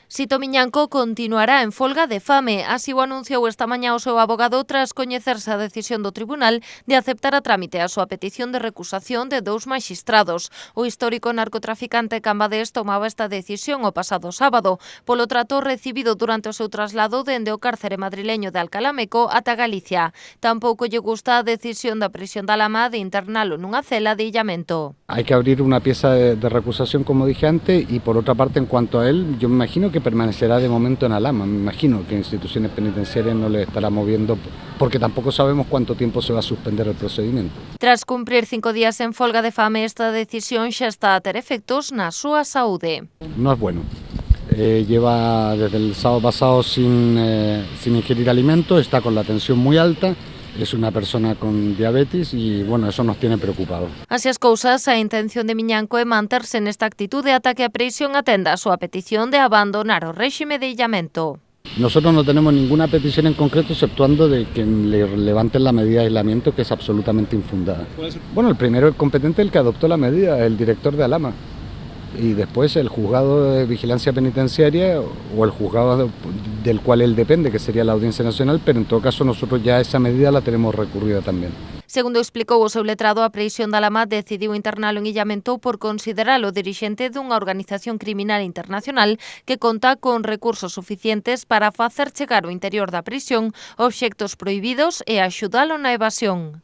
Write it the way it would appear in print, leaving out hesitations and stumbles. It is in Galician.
Sito Miñanco continuará en folga de fame, así o anunciou esta mañá o seu abogado tras coñecerse a decisión do tribunal de aceptar a trámite a súa petición de recusación de 2 maxistrados. O histórico narcotraficante Cambadés tomaba esta decisión o pasado sábado, polo trato recibido durante o seu traslado dende o cárcere madrileño de Alcalá Meco ata Galicia. Tampouco lle gusta a decisión da prisión da Lama de internalo nunha cela de illamento. Hay que abrir una pieza de recusación, como dije antes, y por otra parte, en cuanto a él, yo me imagino que permanecerá de momento en Alama. Me imagino que instituciones penitenciarias no le estará moviendo, porque tampoco sabemos cuánto tiempo se va a suspender el procedimiento. Tras cumprir 5 días en folga de fame, esta decisión xa está a ter efectos na súa saúde. No es bueno. Lleva desde el sábado pasado sin ingerir alimentos, está con la tensión muy alta. Es una persona con diabetes y, bueno, eso nos tiene preocupados. Así as cousas, a intención de Miñanco é manterse nesta actitude ata que a prisión atenda a súa petición de abandonar o réxime de illamento. Nosotros no tenemos ninguna petición en concreto, exceptuando de que le levanten la medida de aislamiento, que es absolutamente infundada. Bueno, el primero competente es el que adoptó la medida, el director de Alama. Y después el juzgado de vigilancia penitenciaria o el juzgado del cual él depende, que sería la Audiencia Nacional, pero en todo caso nosotros ya esa medida la tenemos recurrida también. Segundo explicou o seu letrado, a prisión da Lama decidiu internalo en illamento por consideralo dirixente dunha organización criminal internacional que conta con recursos suficientes para facer chegar ao interior da prisión obxectos prohibidos e axudalo na evasión.